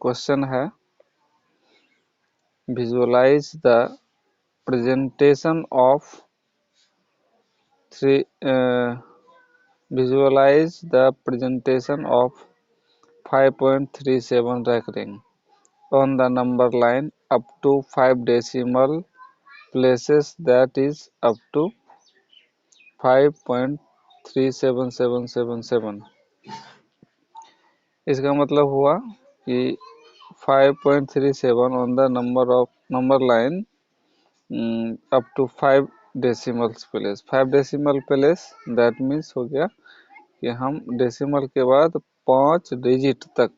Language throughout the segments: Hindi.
क्वेश्चन है visualize the presentation of visualize the presentation of 5.37 recurring on the number line up to 5 decimal places, that is up to 5.37777। इसका मतलब हुआ कि 5.37 on the number line up to 5 decimal place. 5 decimal place that means हो गया कि हम डेसिमल के बाद 5 डिजिट तक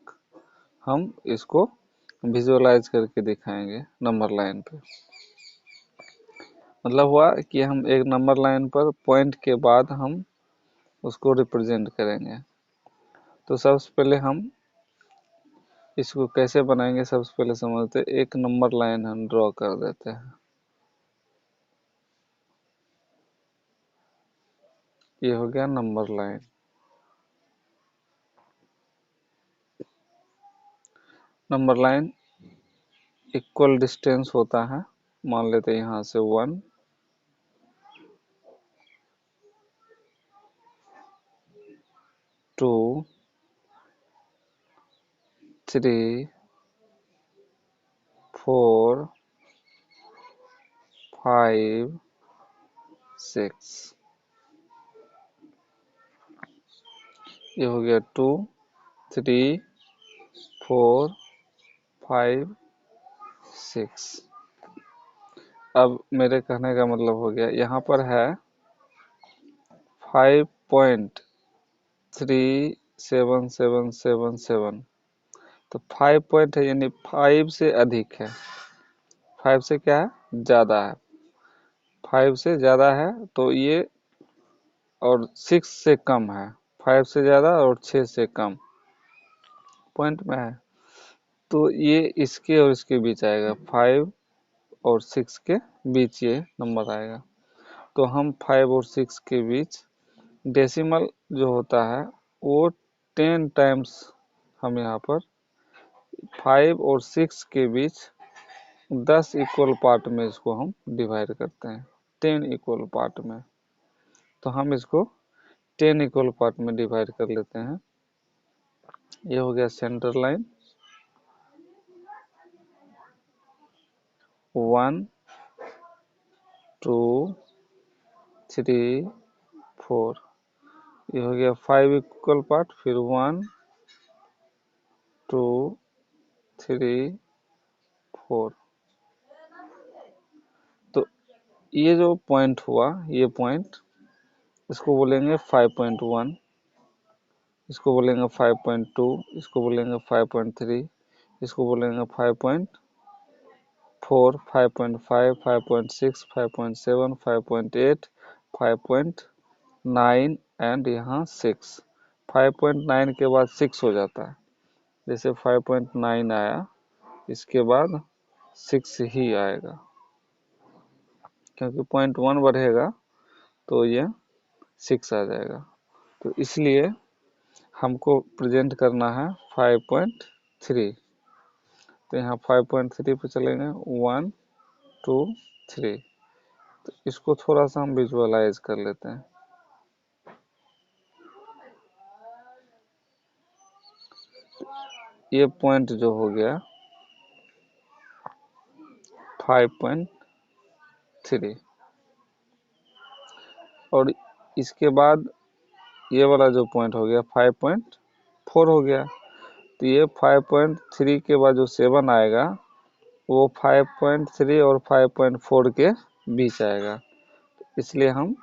हम इसको विजुअलाइज करके दिखाएंगे नंबर लाइन पे। मतलब हुआ कि हम एक नंबर लाइन पर पॉइंट के बाद हम उसको रिप्रेजेंट करेंगे। तो सबसे पहले हम इसको कैसे बनाएंगे, सबसे पहले समझते हैं। एक नंबर लाइन हम ड्रॉ कर देते हैं। ये हो गया number line. Number line equal distance होता है, मान लेते हैं यहाँ से 1 2 3 4 5 6। ये हो गया 2 3 4 5 6। अब मेरे कहने का मतलब हो गया, यहाँ पर है 5.37777। तो 5 पॉइंट है यानी 5 से अधिक है। 5 से क्या है, ज़्यादा है। 5 से ज़्यादा है तो ये, और 6 से कम है। 5 से ज़्यादा और 6 से कम पॉइंट में है, तो ये इसके और इसके बीच आएगा। 5 और 6 के बीच ये नंबर आएगा। तो हम 5 और 6 के बीच डेसिमल जो होता है वो 10 टाइम्स, हम यहाँ पर 5 और 6 के बीच 10 इक्वल पार्ट में इसको हम डिवाइड करते हैं, 10 इक्वल पार्ट में। तो हम इसको 10 इक्वल पार्ट में डिवाइड कर लेते हैं। ये हो गया सेंटर लाइन। 1 2 3 4। ये हो गया 5 इक्वल पार्ट, फिर 1 2 3 4। तो ये जो पॉइंट हुआ, ये पॉइंट, इसको बोलेंगे 5.1, इसको बोलेंगे 5.2, इसको बोलेंगे 5.3, इसको बोलेंगे 5.4, 5.5, 5.6, 5.7, 5.8, 5.9 एंड यहाँ 6। 5.9 के बाद 6 हो जाता है। जैसे 5.9 आया, इसके बाद 6 ही आएगा, क्योंकि 0.1 बढ़ेगा तो ये 6 आ जाएगा। तो इसलिए हमको प्रेजेंट करना है 5.3। तो यहाँ 5.3 पे चलेंगे, 1 2 3। तो इसको थोड़ा सा हम विजुअलाइज कर लेते हैं। ये पॉइंट जो हो गया 5.3, और इसके बाद ये वाला जो पॉइंट हो गया 5.4 हो गया। तो ये 5.3 के बाद जो 7 आएगा वो 5.3 और 5.4 के बीच आएगा। इसलिए हम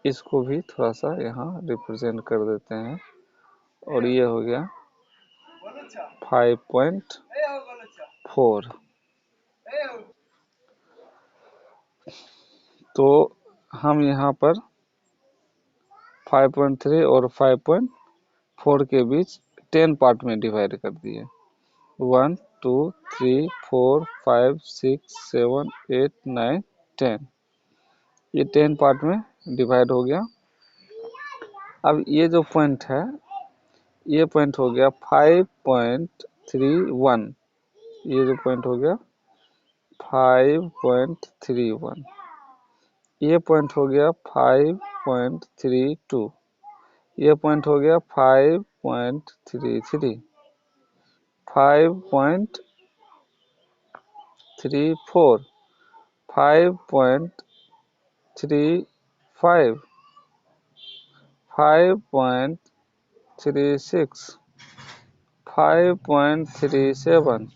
इसको भी थोड़ा सा यहाँ रिप्रेजेंट कर देते हैं, और ये हो गया 5.4। तो हम यहाँ पर 5.3 और 5.4 के बीच 10 पार्ट में डिवाइड कर दिए। 1 2 3 4 5 6 7 8 9 10। ये 10 पार्ट में डिवाइड हो गया। अब ये जो पॉइंट है, ये पॉइंट हो गया 5.4 5.31, ये जो पॉइंट हो गया 5.31, ये पॉइंट हो गया 5.32, ये पॉइंट हो गया 5.33, 5.34, 5.35, 5.36, 5.37,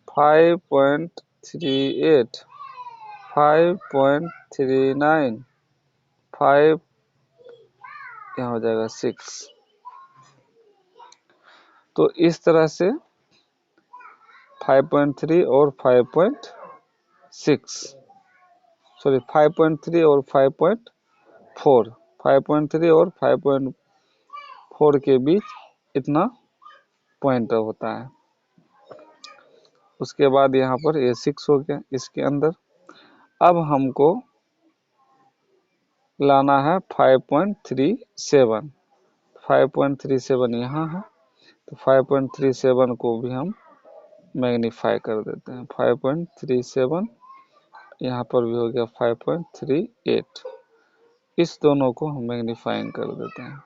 5.38, 5.39, 5, यहाँ हो जाएगा 6। तो इस तरह से 5.3 और 5.6, सॉरी 5.3 और 5.4, 5.3 और 5.4 के बीच इतना पॉइंट होता है। उसके बाद यहाँ पर ये 6 हो गया इसके अंदर। अब हमको लाना है 5.37, 5.37 यहाँ है, तो 5.37 को भी हम मैग्नीफाई कर देते हैं। 5.37 यहाँ पर भी हो गया 5.38, इस दोनों को हम मैग्नीफाइंग कर देते हैं।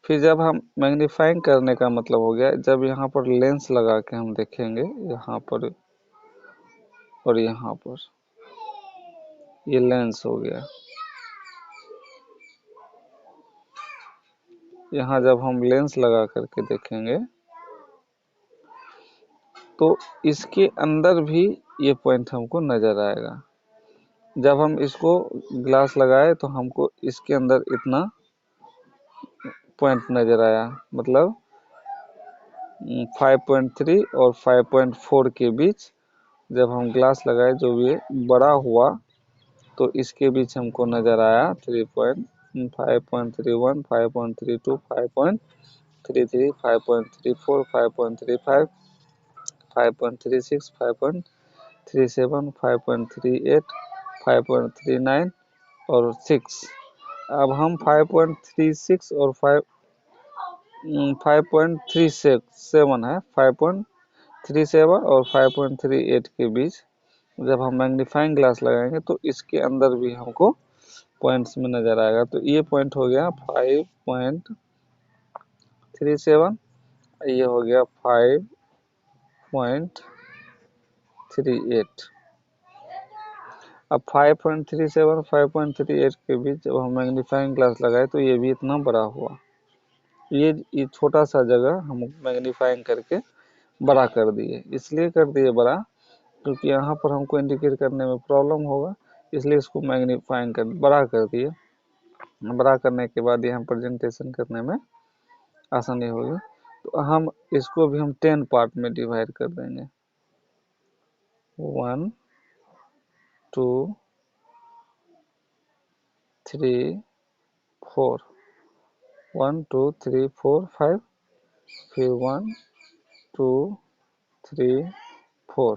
फिर जब हम मैग्नीफाइंग करने का मतलब हो गया, जब यहाँ पर लेंस लगा के हम देखेंगे, यहाँ पर और यहाँ पर, ये लेंस हो गया। यहाँ जब हम लेंस लगा करके देखेंगे तो इसके अंदर भी ये पॉइंट हमको नजर आएगा। जब हम इसको ग्लास लगाए तो हमको इसके अंदर इतना पॉइंट नजर आया, मतलब 5.3 और 5.4 के बीच जब हम ग्लास लगाए, जो भी बड़ा हुआ तो इसके बीच हमको नजर आया 5.31, 5.32, 5.33, 5.34, 5.35, 5.36, 5.37, 5.38, 5.39 और 6। अब हम 5.36 और 5.37 है, 5.37 और 5.38 के बीच जब हम मैग्नीफाइंग ग्लास लगाएंगे तो इसके अंदर भी हमको पॉइंट्स में नजर आएगा। तो ये पॉइंट हो गया 5.37, ये हो गया 5.38। अब 5.37 5.38 के बीच जब हम मैग्नीफाइंग ग्लास लगाए तो ये भी इतना बड़ा हुआ। ये छोटा सा जगह हम मैग्नीफाइंग करके बड़ा कर दिए। इसलिए कर दिए बड़ा क्योंकि यहाँ पर हमको इंडिकेट करने में प्रॉब्लम होगा, इसलिए इसको मैग्नीफाइंग कर बड़ा कर दिए। बड़ा करने के बाद यहाँ प्रेजेंटेशन करने में आसानी होगी। तो हम इसको भी हम 10 पार्ट में डिवाइड कर देंगे। 1 2 3 4, 1 2 3 4 5, फिर 1 2 3 4,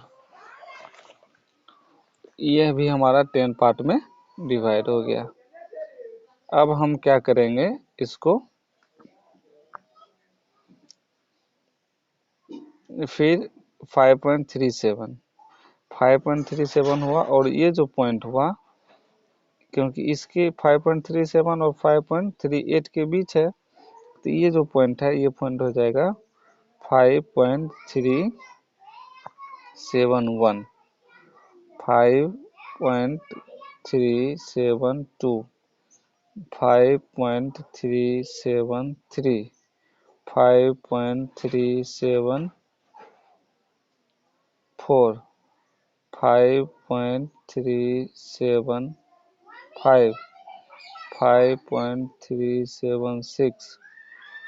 यह भी हमारा 10 पार्ट में डिवाइड हो गया। अब हम क्या करेंगे, इसको फिर 5.37 हुआ और ये जो पॉइंट हुआ, क्योंकि इसके 5.37 और 5.38 के बीच है, तो ये जो पॉइंट है ये पॉइंट हो जाएगा 5.371, 5.372, 5.373, 5.374, 5.375, 5.376,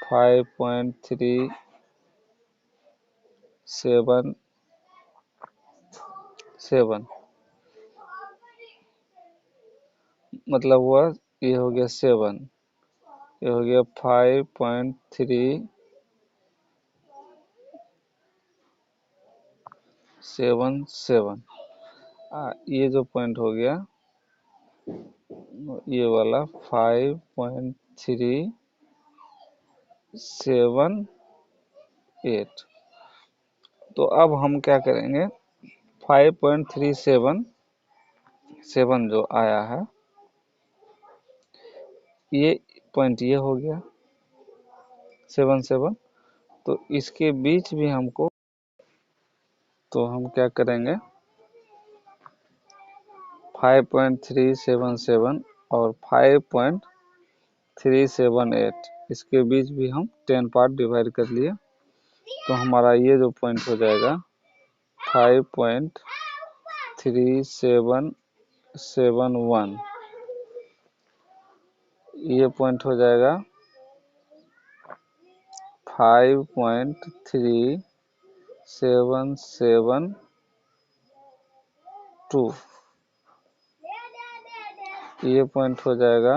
5.377, मतलब हुआ ये हो गया 7, ये हो गया 5.377। ये जो पॉइंट हो गया ये वाला 5.3 5.378। तो अब हम क्या करेंगे, 5.377 जो आया है, ये पॉइंट ये हो गया 77, तो इसके बीच भी हमको, तो हम क्या करेंगे 5.377 और 5.378, इसके बीच भी हम 10 पार्ट डिवाइड कर लिए, तो हमारा ये जो पॉइंट हो जाएगा 5.3771, ये पॉइंट हो जाएगा 5.3772, ये पॉइंट हो जाएगा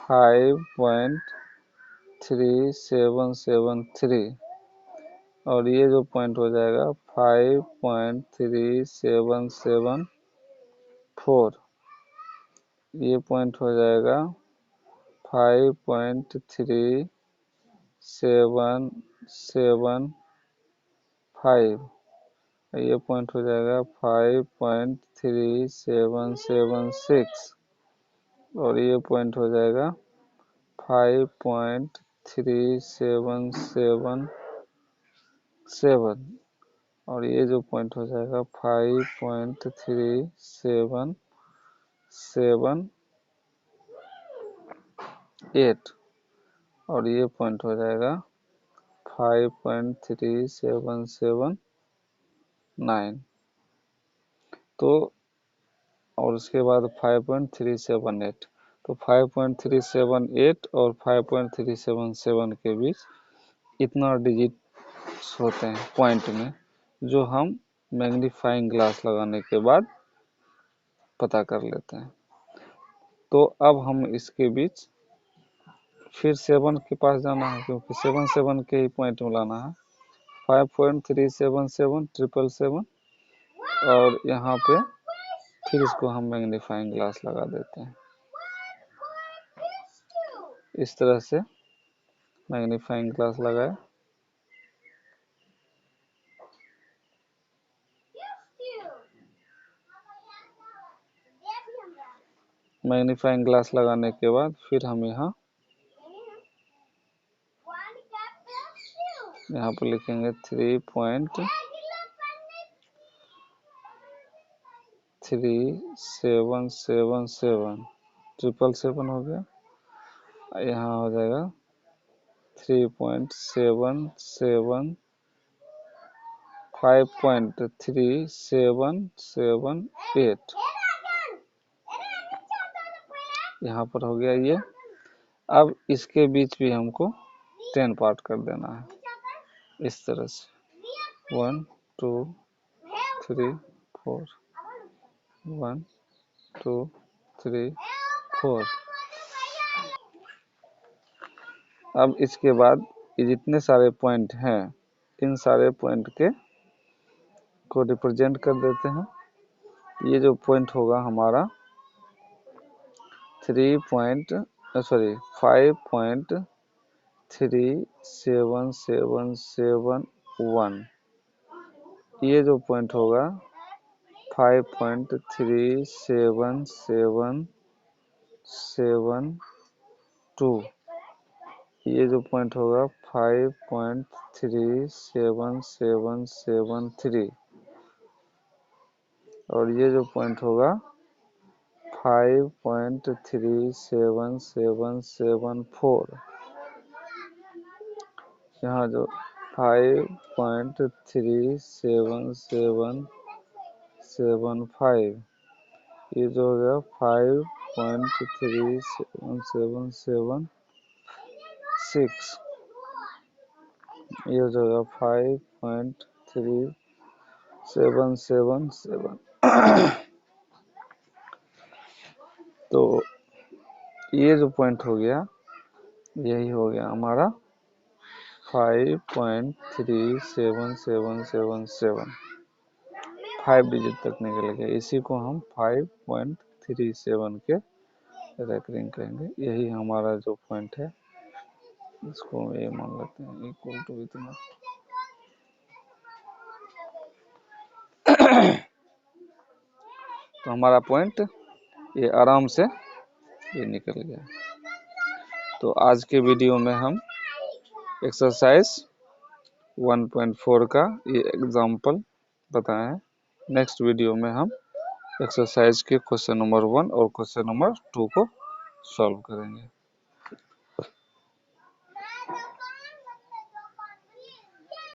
5.3773, और ये जो पॉइंट हो जाएगा 5.3774, ये पॉइंट हो जाएगा 5.3775, ये पॉइंट हो जाएगा 5.3776, और ये पॉइंट हो जाएगा 5.3777, और ये जो पॉइंट हो जाएगा 5.3778, और ये पॉइंट हो जाएगा 5.3779। तो और उसके बाद 5.378, तो 5.378 और 5.377 के बीच इतना डिजिट होते हैं पॉइंट में, जो हम मैग्नीफाइंग ग्लास लगाने के बाद पता कर लेते हैं। तो अब हम इसके बीच फिर 7 के पास जाना है, क्योंकि 7 के ही पॉइंट मिलाना है। 5.377 और यहाँ पे फिर इसको हम मैग्नीफाइंग ग्लास लगा देते हैं। इस तरह से मैग्नीफाइंग ग्लास लगाए, मैग्नीफाइंग ग्लास लगाने के बाद फिर हम यहाँ पर लिखेंगे 3.3777, 777 हो गया, यहाँ हो जाएगा 3.77, 5.3778, यहाँ पर हो गया ये। अब इसके बीच भी हमको 10 पार्ट कर देना है, इस तरह से 1 2 3 4, 1 2 3 4। अब इसके बाद ये जितने सारे पॉइंट हैं, इन सारे पॉइंट के को रिप्रेजेंट कर देते हैं। ये जो पॉइंट होगा हमारा 5.37771, ये जो पॉइंट होगा 5.37772, ये जो पॉइंट होगा 5.37773, और ये जो पॉइंट होगा 5.37774, यहाँ जो 5.37775, ये जो हो गया 5.37776, ये जो होगा 5.3777। तो ये जो पॉइंट हो गया, यही हो गया हमारा 5.37777, 5 डिजिट तक निकल गया। इसी को हम 5.37 के रेकरिंग करेंगे। यही हमारा जो पॉइंट है इसको ये मान लेते हैं इक्वल टू इतना। तो हमारा पॉइंट ये आराम से ये निकल गया। तो आज के वीडियो में हम एक्सरसाइज 1.4 का ये एग्जाम्पल बताए हैं। नेक्स्ट वीडियो में हम एक्सरसाइज के क्वेश्चन नंबर 1 और क्वेश्चन नंबर 2 को सॉल्व करेंगे।